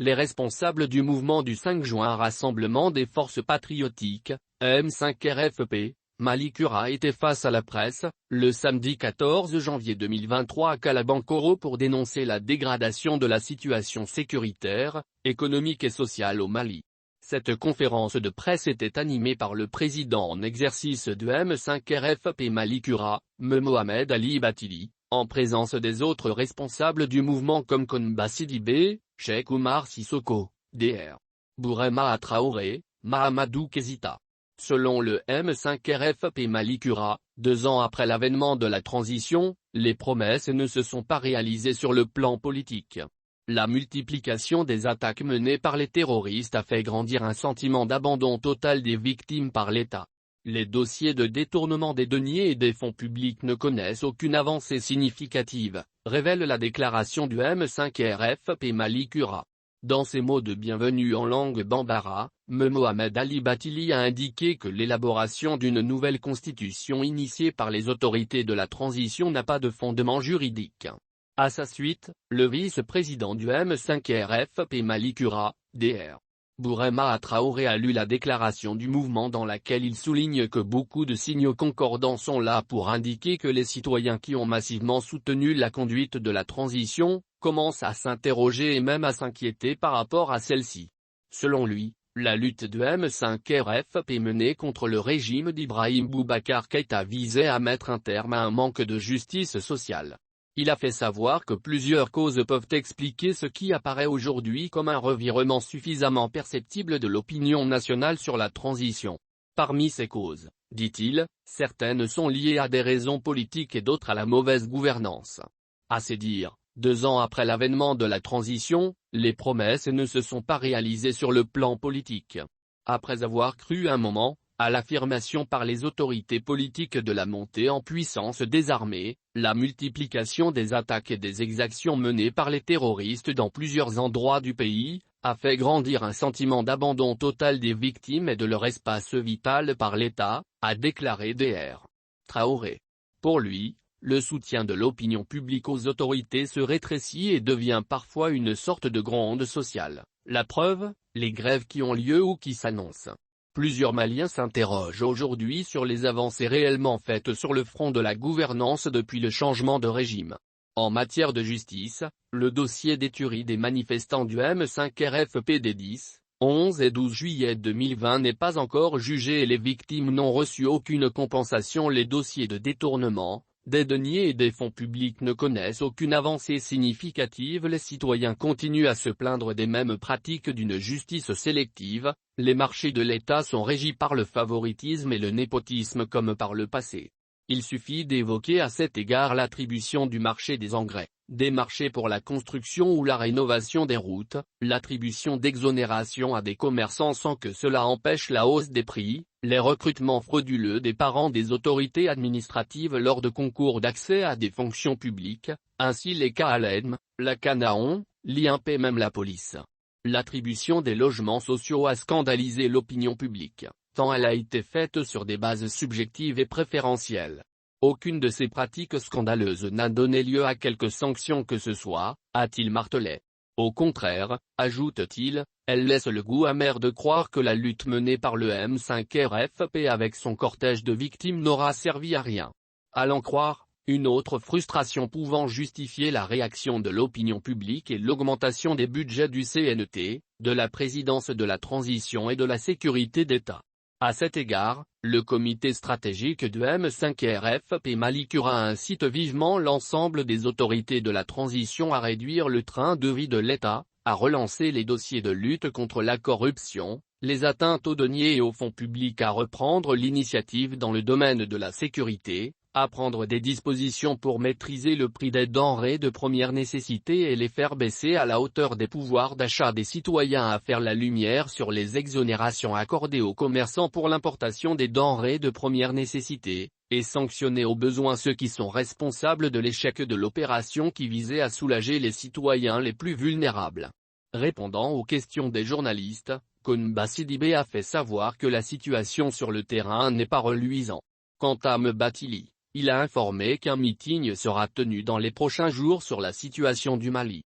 Les responsables du mouvement du 5 juin Rassemblement des forces patriotiques, M5-RFP, Malikura étaient face à la presse, le samedi 14 janvier 2023 à Kalabankoro pour dénoncer la dégradation de la situation sécuritaire, économique et sociale au Mali. Cette conférence de presse était animée par le président en exercice de M5-RFP Malikura, Mohamed Ali Batili, en présence des autres responsables du mouvement comme Koumba Sidibé, Cheikh Oumar Sissoko, Dr. Bourema Traoré, Mahamadou Kezita. Selon le M5-RFP Malikura, 2 ans après l'avènement de la transition, les promesses ne se sont pas réalisées sur le plan politique. La multiplication des attaques menées par les terroristes a fait grandir un sentiment d'abandon total des victimes par l'État. Les dossiers de détournement des deniers et des fonds publics ne connaissent aucune avancée significative, révèle la déclaration du M5-RFP Malikura. Dans ses mots de bienvenue en langue bambara, Mohamed Ali Batili a indiqué que l'élaboration d'une nouvelle constitution initiée par les autorités de la transition n'a pas de fondement juridique. À sa suite, le vice-président du M5-RFP Malikura, Dr. Bourema Traoré a lu la déclaration du mouvement dans laquelle il souligne que beaucoup de signaux concordants sont là pour indiquer que les citoyens qui ont massivement soutenu la conduite de la transition, commencent à s'interroger et même à s'inquiéter par rapport à celle-ci. Selon lui, la lutte de M5-RFP menée contre le régime d'Ibrahim Boubacar Keïta visait à mettre un terme à un manque de justice sociale. Il a fait savoir que plusieurs causes peuvent expliquer ce qui apparaît aujourd'hui comme un revirement suffisamment perceptible de l'opinion nationale sur la transition. Parmi ces causes, dit-il, certaines sont liées à des raisons politiques et d'autres à la mauvaise gouvernance. À ses dires, 2 ans après l'avènement de la transition, les promesses ne se sont pas réalisées sur le plan politique. Après avoir cru un moment, à l'affirmation par les autorités politiques de la montée en puissance des armées, la multiplication des attaques et des exactions menées par les terroristes dans plusieurs endroits du pays, a fait grandir un sentiment d'abandon total des victimes et de leur espace vital par l'État, a déclaré Dr. Traoré. Pour lui, le soutien de l'opinion publique aux autorités se rétrécit et devient parfois une sorte de gronde sociale. La preuve, les grèves qui ont lieu ou qui s'annoncent. Plusieurs Maliens s'interrogent aujourd'hui sur les avancées réellement faites sur le front de la gouvernance depuis le changement de régime. En matière de justice, le dossier des tueries des manifestants du M5-RFP des 10, 11 et 12 juillet 2020 n'est pas encore jugé et les victimes n'ont reçu aucune compensation. Les dossiers de détournement des deniers et des fonds publics ne connaissent aucune avancée significative. Les citoyens continuent à se plaindre des mêmes pratiques d'une justice sélective. Les marchés de l'État sont régis par le favoritisme et le népotisme comme par le passé. Il suffit d'évoquer à cet égard l'attribution du marché des engrais, des marchés pour la construction ou la rénovation des routes, l'attribution d'exonérations à des commerçants sans que cela empêche la hausse des prix, les recrutements frauduleux des parents des autorités administratives lors de concours d'accès à des fonctions publiques, ainsi les cas à l'EDM, la Canaon, l'INP et même la police. L'attribution des logements sociaux a scandalisé l'opinion publique, tant elle a été faite sur des bases subjectives et préférentielles. Aucune de ces pratiques scandaleuses n'a donné lieu à quelque sanction que ce soit, a-t-il martelé. Au contraire, ajoute-t-il, elle laisse le goût amer de croire que la lutte menée par le M5-RFP avec son cortège de victimes n'aura servi à rien. À l'en croire, une autre frustration pouvant justifier la réaction de l'opinion publique est l'augmentation des budgets du CNT, de la présidence de la transition et de la sécurité d'État. À cet égard, le comité stratégique du M5-RFP Malikura incite vivement l'ensemble des autorités de la transition à réduire le train de vie de l'État, à relancer les dossiers de lutte contre la corruption, les atteintes aux deniers et aux fonds publics, à reprendre l'initiative dans le domaine de la sécurité, à prendre des dispositions pour maîtriser le prix des denrées de première nécessité et les faire baisser à la hauteur des pouvoirs d'achat des citoyens, à faire la lumière sur les exonérations accordées aux commerçants pour l'importation des denrées de première nécessité, et sanctionner au besoin ceux qui sont responsables de l'échec de l'opération qui visait à soulager les citoyens les plus vulnérables. Répondant aux questions des journalistes, Koumba Sidibé a fait savoir que la situation sur le terrain n'est pas reluisante. Quant à Batili, il a informé qu'un meeting sera tenu dans les prochains jours sur la situation du Mali.